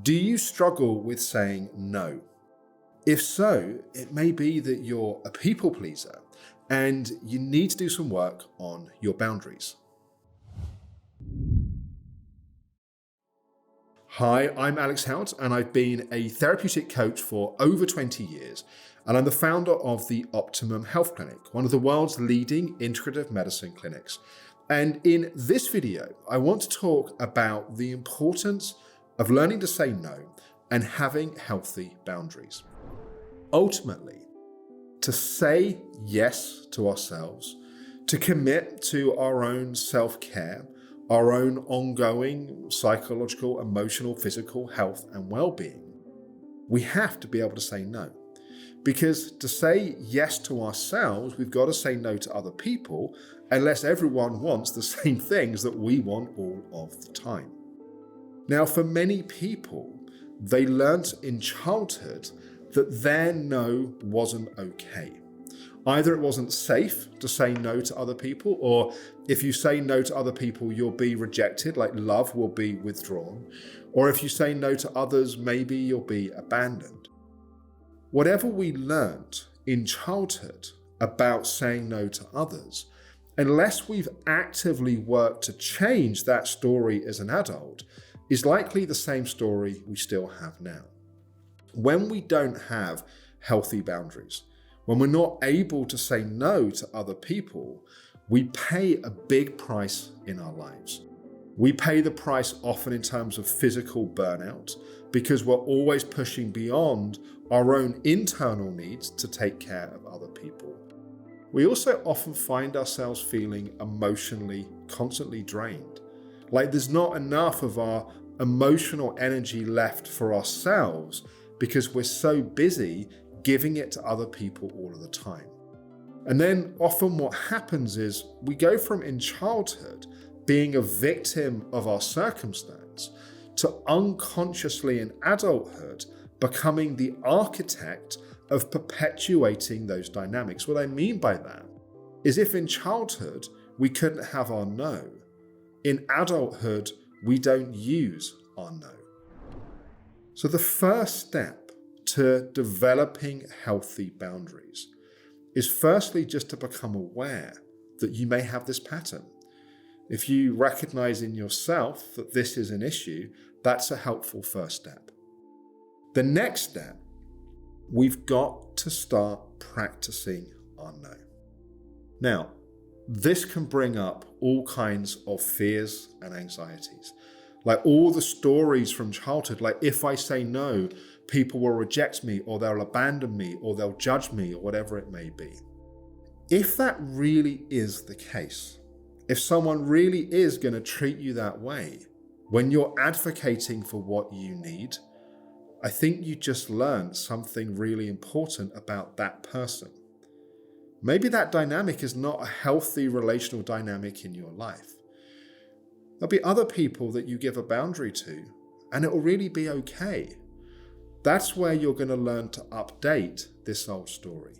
Do you struggle with saying no? If so, it may be that you're a people pleaser and you need to do some work on your boundaries. Hi, I'm Alex Howard, and I've been a therapeutic coach for over 20 years, and I'm the founder of the Optimum Health Clinic, one of the world's leading integrative medicine clinics. And in this video, I want to talk about the importance of learning to say no and having healthy boundaries. Ultimately, to say yes to ourselves, to commit to our own self-care, our own ongoing psychological, emotional, physical health and well-being, we have to be able to say no. Because to say yes to ourselves, we've got to say no to other people, unless everyone wants the same things that we want all of the time. Now, for many people, they learnt in childhood that their no wasn't okay. Either it wasn't safe to say no to other people, or if you say no to other people, you'll be rejected, like love will be withdrawn. Or if you say no to others, maybe you'll be abandoned. Whatever we learned in childhood about saying no to others, unless we've actively worked to change that story as an adult, is likely the same story we still have now. When we don't have healthy boundaries, when we're not able to say no to other people, we pay a big price in our lives. We pay the price often in terms of physical burnout because we're always pushing beyond our own internal needs to take care of other people. We also often find ourselves feeling emotionally constantly drained. Like there's not enough of our emotional energy left for ourselves because we're so busy giving it to other people all of the time. And then often what happens is we go from in childhood being a victim of our circumstance to unconsciously in adulthood becoming the architect of perpetuating those dynamics. What I mean by that is if in childhood we couldn't have our no, in adulthood we don't use our no. So the first step to developing healthy boundaries is firstly just to become aware that you may have this pattern. If you recognize in yourself that this is an issue, that's a helpful first step. The next step, we've got to start practicing our no. Now, this can bring up all kinds of fears and anxieties. Like all the stories from childhood, like if I say no, people will reject me or they'll abandon me or they'll judge me or whatever it may be. If that really is the case, if someone really is going to treat you that way, when you're advocating for what you need, I think you just learned something really important about that person. Maybe that dynamic is not a healthy relational dynamic in your life. There'll be other people that you give a boundary to, and it will really be okay. That's where you're going to learn to update this old story.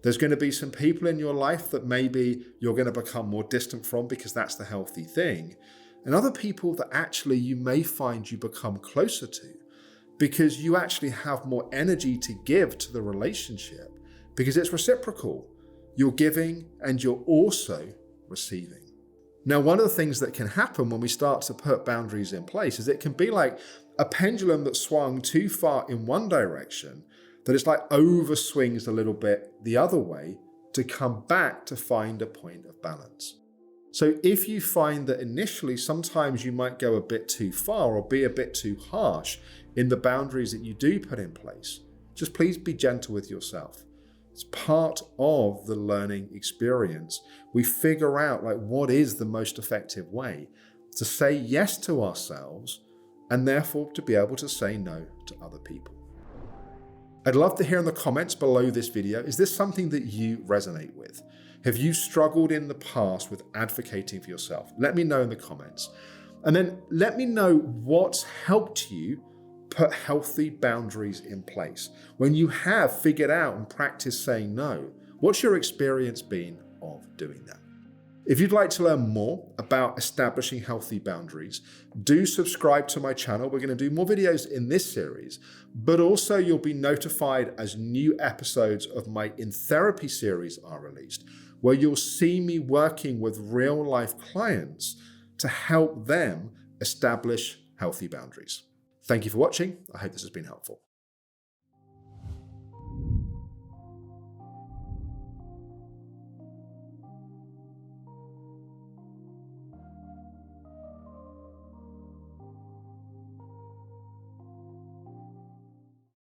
There's going to be some people in your life that maybe you're going to become more distant from because that's the healthy thing, and other people that actually you may find you become closer to because you actually have more energy to give to the relationship because it's reciprocal. You're giving and you're also receiving. Now, one of the things that can happen when we start to put boundaries in place is it can be like a pendulum that swung too far in one direction, that it's like overswings a little bit the other way to come back to find a point of balance. So if you find that initially sometimes you might go a bit too far or be a bit too harsh in the boundaries that you do put in place, just please be gentle with yourself. It's part of the learning experience. We figure out like what is the most effective way to say yes to ourselves and therefore to be able to say no to other people. I'd love to hear in the comments below this video, is this something that you resonate with? Have you struggled in the past with advocating for yourself? Let me know in the comments. And then let me know what's helped you put healthy boundaries in place. When you have figured out and practiced saying no, what's your experience been of doing that? If you'd like to learn more about establishing healthy boundaries, do subscribe to my channel. We're going to do more videos in this series, but also you'll be notified as new episodes of my In Therapy series are released, where you'll see me working with real-life clients to help them establish healthy boundaries. Thank you for watching. I hope this has been helpful.